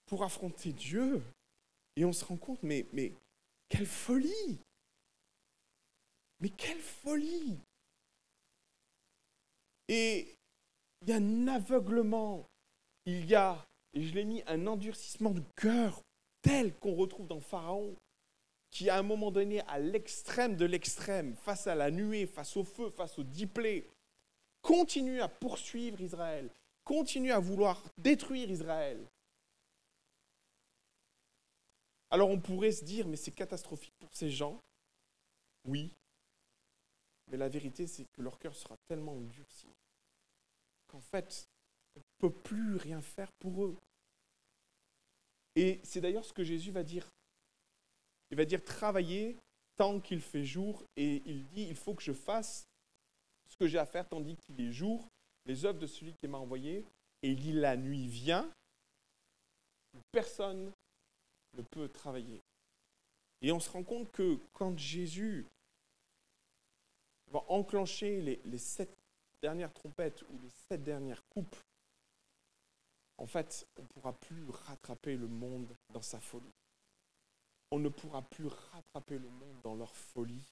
pour affronter Dieu. Et on se rend compte, mais quelle folie! Mais quelle folie! Et il y a un aveuglement, il y a, et je l'ai mis, un endurcissement de cœur tel qu'on retrouve dans Pharaon, qui à un moment donné, à l'extrême de l'extrême, face à la nuée, face au feu, face aux 10 plaies, continue à poursuivre Israël, continue à vouloir détruire Israël. Alors on pourrait se dire, mais c'est catastrophique pour ces gens. Oui, mais la vérité, c'est que leur cœur sera tellement endurci qu'en fait, on ne peut plus rien faire pour eux. Et c'est d'ailleurs ce que Jésus va dire. Il va dire, travaillez tant qu'il fait jour, et il dit, il faut que je fasse ce que j'ai à faire tandis qu'il est jour, les œuvres de celui qui m'a envoyé, et il dit, la nuit vient, personne ne peut travailler. Et on se rend compte que quand Jésus va enclencher les 7 dernières trompettes ou les 7 dernières coupes, en fait, on ne pourra plus rattraper le monde dans sa folie. On ne pourra plus rattraper le monde dans leur folie.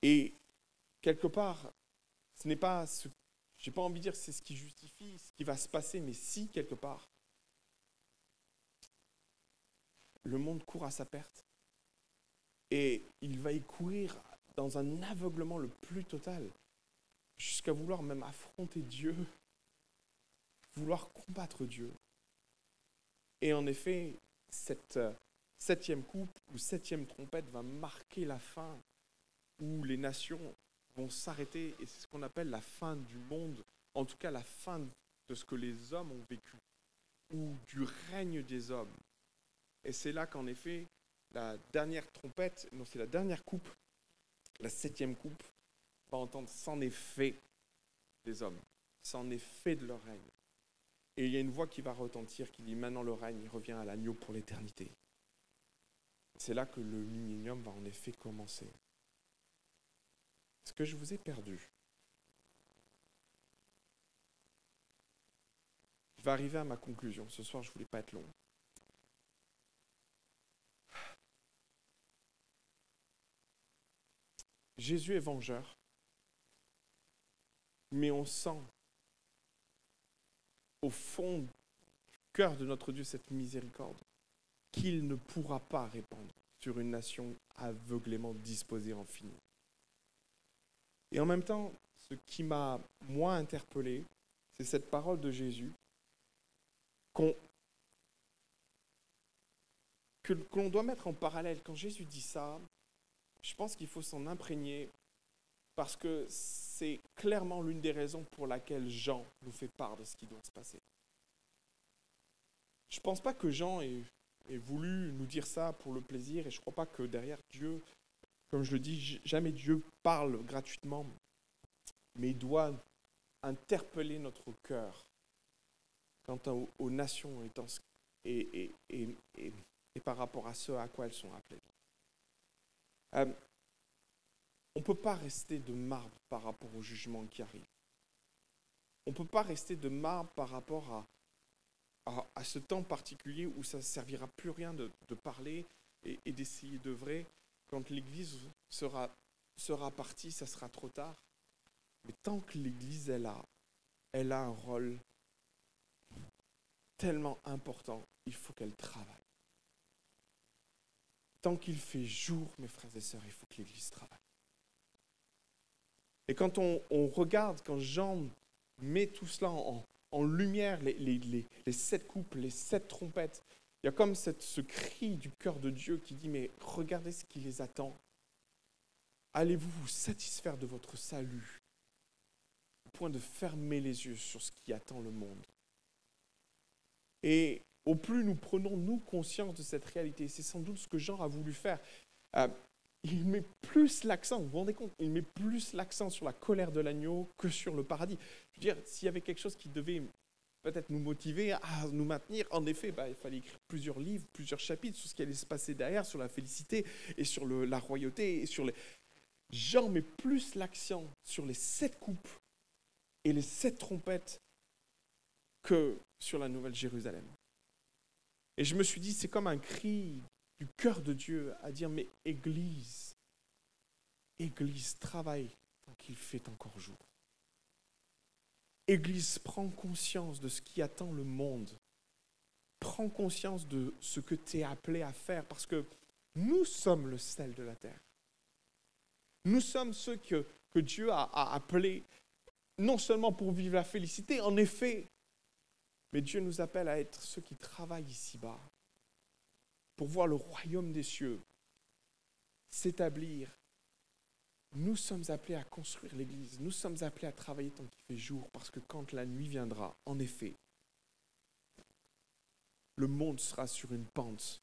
Et quelque part, ce n'est pas ce, je n'ai pas envie de dire que c'est ce qui justifie ce qui va se passer, mais si, quelque part, le monde court à sa perte. Et il va y courir dans un aveuglement le plus total, jusqu'à vouloir même affronter Dieu, vouloir combattre Dieu. Et en effet, cette 7e coupe ou 7e trompette va marquer la fin où les nations vont s'arrêter, et c'est ce qu'on appelle la fin du monde, en tout cas la fin de ce que les hommes ont vécu, ou du règne des hommes. Et c'est là qu'en effet, la dernière trompette, non, c'est la dernière coupe, la 7e coupe, va entendre c'en est fait des hommes, c'en est fait de leur règne. Et il y a une voix qui va retentir, qui dit maintenant le règne revient à l'agneau pour l'éternité. C'est là que le millénium va en effet commencer. Est-ce que je vous ai perdu? Je vais arriver à ma conclusion. Ce soir, je ne voulais pas être long. Jésus est vengeur, mais on sent au fond du cœur de notre Dieu cette miséricorde qu'il ne pourra pas répandre sur une nation aveuglément disposée en finir. Et en même temps, ce qui m'a, moi, interpellé, c'est cette parole de Jésus que l'on doit mettre en parallèle. Quand Jésus dit ça, je pense qu'il faut s'en imprégner parce que c'est clairement l'une des raisons pour laquelle Jean nous fait part de ce qui doit se passer. Je ne pense pas que Jean ait voulu nous dire ça pour le plaisir et je ne crois pas que derrière Dieu, comme je le dis, jamais Dieu parle gratuitement, mais il doit interpeller notre cœur quant aux nations et par rapport à ce à quoi elles sont appelées. On ne peut pas rester de marbre par rapport au jugement qui arrive. On ne peut pas rester de marbre par rapport à ce temps particulier où ça ne servira plus rien de parler et d'essayer d'œuvrer. Quand l'Église sera partie, ça sera trop tard. Mais tant que l'Église est là, elle a un rôle tellement important, il faut qu'elle travaille. Tant qu'il fait jour, mes frères et sœurs, il faut que l'Église travaille. Et quand on regarde, quand Jean met tout cela en lumière, les 7 coupes, les 7 trompettes, il y a comme ce cri du cœur de Dieu qui dit, mais regardez ce qui les attend. Allez-vous vous satisfaire de votre salut au point de fermer les yeux sur ce qui attend le monde. Et au plus nous prenons, nous, conscience de cette réalité, c'est sans doute ce que Jean a voulu faire. Il met plus l'accent, vous vous rendez compte, il met plus l'accent sur la colère de l'agneau que sur le paradis. Je veux dire, s'il y avait quelque chose qui devait peut-être nous motiver à nous maintenir, en effet, il fallait écrire plusieurs livres, plusieurs chapitres sur ce qui allait se passer derrière, sur la félicité et sur la royauté. Et sur Jean met plus l'accent sur les 7 coupes et les 7 trompettes que sur la Nouvelle Jérusalem. Et je me suis dit, c'est comme un cri du cœur de Dieu à dire, mais Église, travaille tant qu'il fait encore jour. Église, prends conscience de ce qui attend le monde. Prends conscience de ce que tu es appelé à faire, parce que nous sommes le sel de la terre. Nous sommes ceux que Dieu a appelés, non seulement pour vivre la félicité, en effet, mais Dieu nous appelle à être ceux qui travaillent ici-bas, pour voir le royaume des cieux s'établir. Nous sommes appelés à construire l'Église, nous sommes appelés à travailler tant qu'il fait jour, parce que quand la nuit viendra, en effet, le monde sera sur une pente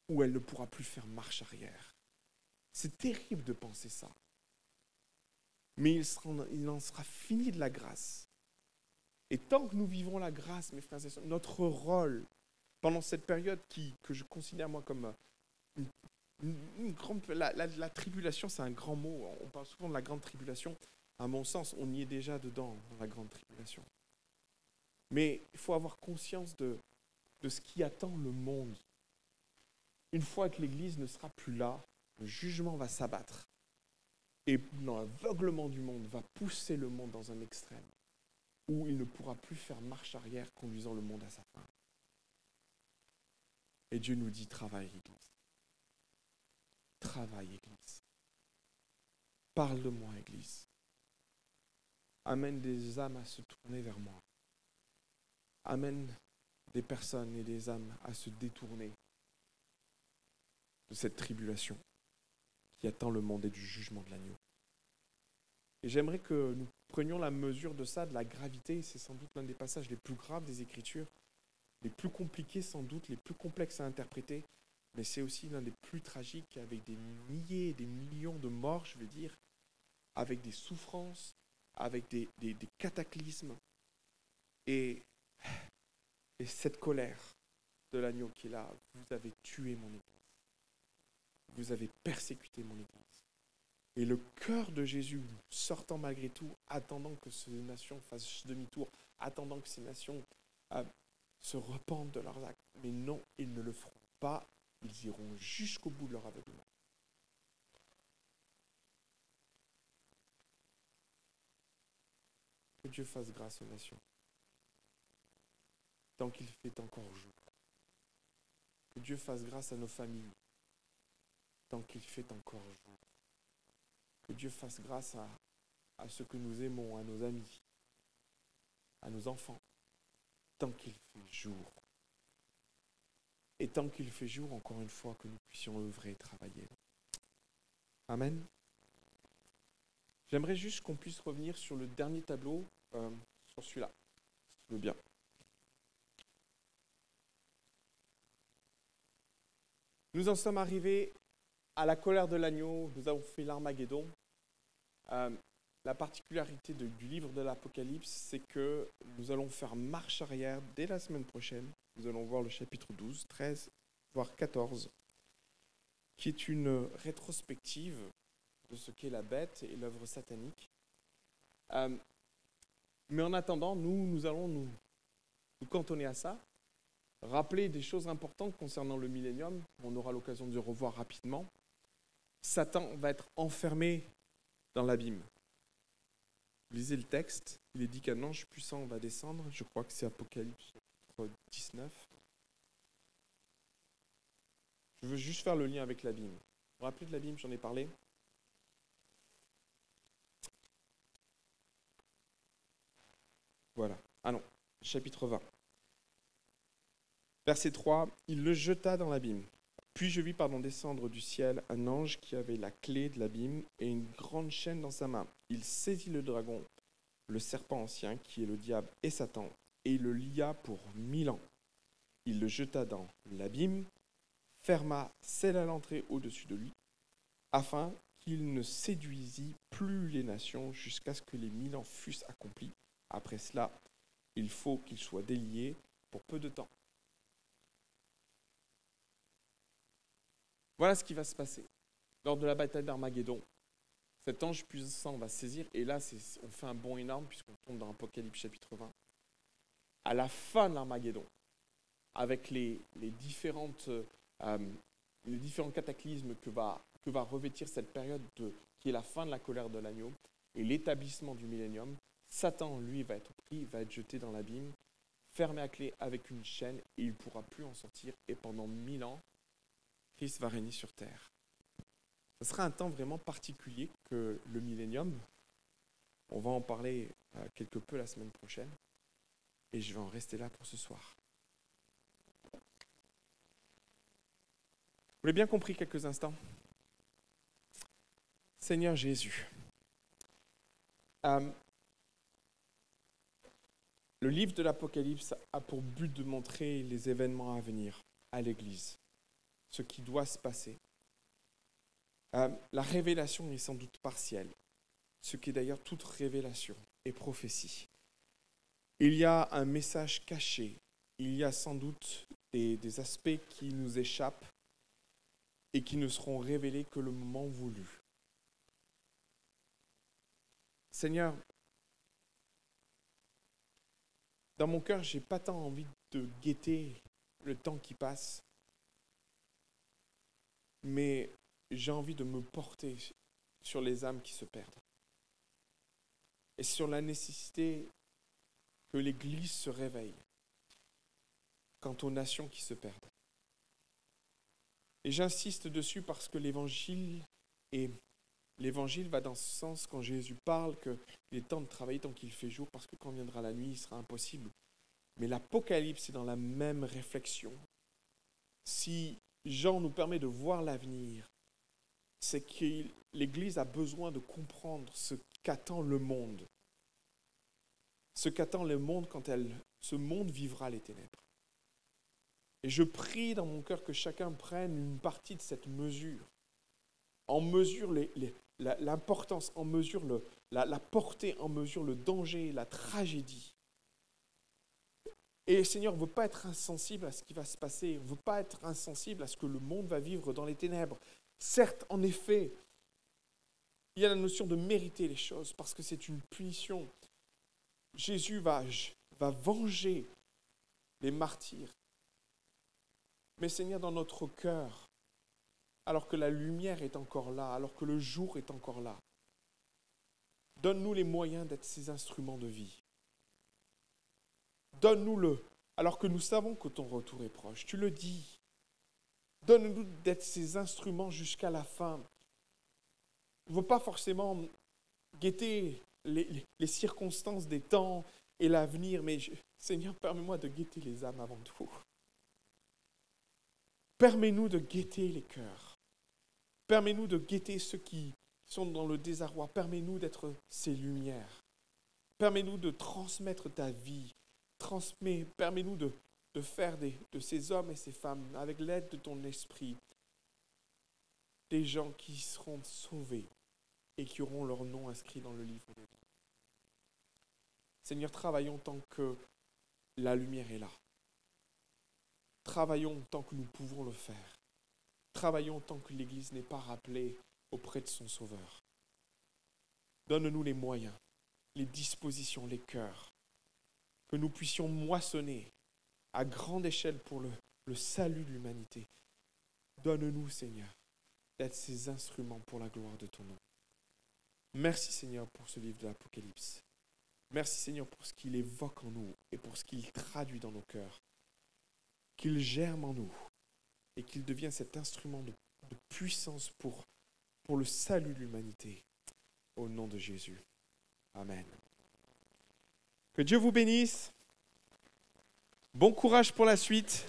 où elle ne pourra plus faire marche arrière. C'est terrible de penser ça. Mais il en sera fini de la grâce. Et tant que nous vivons la grâce, mes frères et sœurs, notre rôle pendant cette période que je considère moi comme La tribulation, c'est un grand mot. On parle souvent de la grande tribulation. À mon sens, on y est déjà dedans, dans la grande tribulation. Mais il faut avoir conscience de ce qui attend le monde. Une fois que l'Église ne sera plus là, le jugement va s'abattre. Et l'aveuglement du monde va pousser le monde dans un extrême où il ne pourra plus faire marche arrière conduisant le monde à sa fin. Et Dieu nous dit, travaille, Église. Travaille, Église. Parle de moi, Église. Amène des âmes à se tourner vers moi. Amène des personnes et des âmes à se détourner de cette tribulation qui attend le monde et du jugement de l'agneau. Et j'aimerais que nous prenions la mesure de ça, de la gravité. C'est sans doute l'un des passages les plus graves des Écritures, les plus compliqués sans doute, les plus complexes à interpréter, mais c'est aussi l'un des plus tragiques, avec des milliers, des millions de morts, je veux dire, avec des souffrances, avec des cataclysmes. Et cette colère de l'agneau qui est là, vous avez tué mon Église. Vous avez persécuté mon Église. Et le cœur de Jésus, sortant malgré tout, attendant que ces nations fassent demi-tour, attendant que ces nations se repentent de leurs actes. Mais non, ils ne le feront pas. Ils iront jusqu'au bout de leur aveuglement. Que Dieu fasse grâce aux nations, tant qu'il fait encore jour. Que Dieu fasse grâce à nos familles, tant qu'il fait encore jour. Que Dieu fasse grâce à ceux que nous aimons, à nos amis, à nos enfants, tant qu'il fait jour. Et tant qu'il fait jour, encore une fois, que nous puissions œuvrer et travailler. Amen. J'aimerais juste qu'on puisse revenir sur le dernier tableau, sur celui-là, si tu veux bien. Nous en sommes arrivés à la colère de l'agneau, nous avons fait l'Armageddon. La particularité du livre de l'Apocalypse, c'est que nous allons faire marche arrière dès la semaine prochaine. Nous allons voir le chapitre 12, 13, voire 14, qui est une rétrospective de ce qu'est la bête et l'œuvre satanique. Mais en attendant, nous allons nous cantonner à ça, rappeler des choses importantes concernant le millénium. On aura l'occasion de revoir rapidement. Satan va être enfermé dans l'abîme. Lisez le texte, il est dit qu'un ange puissant va descendre, je crois que c'est Apocalypse 19. Je veux juste faire le lien avec l'abîme. Vous vous rappelez de l'abîme, j'en ai parlé. Voilà. Ah non, chapitre 20. Verset 3, il le jeta dans l'abîme. Puis je vis descendre du ciel un ange qui avait la clé de l'abîme et une grande chaîne dans sa main. Il saisit le dragon, le serpent ancien, qui est le diable et Satan, et il le lia pour 1000 ans. Il le jeta dans l'abîme, ferma celle à l'entrée au-dessus de lui, afin qu'il ne séduisît plus les nations jusqu'à ce que les 1000 ans fussent accomplis. Après cela, il faut qu'il soit délié pour peu de temps. Voilà ce qui va se passer. Lors de la bataille d'Armageddon, cet ange puissant va saisir, et là, on fait un bond énorme puisqu'on tombe dans Apocalypse chapitre 20. À la fin de l'Armageddon, avec les différents cataclysmes que va revêtir cette période qui est la fin de la colère de l'agneau et l'établissement du millénium, Satan, lui, va être pris, va être jeté dans l'abîme, fermé à clé avec une chaîne, et il ne pourra plus en sortir. Et pendant 1000 ans, Christ va régner sur terre. Ce sera un temps vraiment particulier que le millénium. On va en parler quelque peu la semaine prochaine. Et je vais en rester là pour ce soir. Vous l'avez bien compris quelques instants? Seigneur Jésus, le livre de l'Apocalypse a pour but de montrer les événements à venir à l'Église, ce qui doit se passer. La révélation est sans doute partielle, ce qui est d'ailleurs toute révélation et prophétie. Il y a un message caché, il y a sans doute des aspects qui nous échappent, et qui ne seront révélés que le moment voulu. Seigneur, dans mon cœur, je n'ai pas tant envie de guetter le temps qui passe, mais j'ai envie de me porter sur les âmes qui se perdent et sur la nécessité que l'Église se réveille quant aux nations qui se perdent. Et j'insiste dessus parce que l'Évangile va dans ce sens quand Jésus parle qu'il est temps de travailler tant qu'il fait jour, parce que quand viendra la nuit, il sera impossible. Mais l'Apocalypse est dans la même réflexion. Si Jean nous permet de voir l'avenir, c'est que l'Église a besoin de comprendre ce qu'attend le monde. Ce qu'attend le monde quand ce monde vivra les ténèbres. Et je prie dans mon cœur que chacun prenne une partie de cette mesure, en mesure l'importance, en mesure la portée, en mesure le danger, la tragédie. Et Seigneur, on ne veut pas être insensible à ce qui va se passer, on ne veut pas être insensible à ce que le monde va vivre dans les ténèbres. Certes, en effet, il y a la notion de mériter les choses, parce que c'est une punition. Jésus va venger les martyrs. Mais Seigneur, dans notre cœur, alors que la lumière est encore là, alors que le jour est encore là, donne-nous les moyens d'être ces instruments de vie. Donne-nous-le, alors que nous savons que ton retour est proche. Tu le dis. Donne-nous d'être ces instruments jusqu'à la fin. On ne veut pas forcément guetter les circonstances des temps et l'avenir, mais Seigneur, permets-moi de guetter les âmes avant tout. Permets-nous de guetter les cœurs. Permets-nous de guetter ceux qui sont dans le désarroi. Permets-nous d'être ces lumières. Permets-nous de transmettre ta vie. Permets-nous de faire de ces hommes et ces femmes, avec l'aide de ton esprit, des gens qui seront sauvés et qui auront leur nom inscrit dans le livre de vie. Seigneur, travaillons tant que la lumière est là. Travaillons tant que nous pouvons le faire. Travaillons tant que l'Église n'est pas rappelée auprès de son Sauveur. Donne-nous les moyens, les dispositions, les cœurs, que nous puissions moissonner à grande échelle pour le salut de l'humanité. Donne-nous, Seigneur, d'être ces instruments pour la gloire de ton nom. Merci, Seigneur, pour ce livre de l'Apocalypse. Merci, Seigneur, pour ce qu'il évoque en nous et pour ce qu'il traduit dans nos cœurs. Qu'il germe en nous et qu'il devienne cet instrument de puissance pour le salut de l'humanité. Au nom de Jésus. Amen. Que Dieu vous bénisse. Bon courage pour la suite.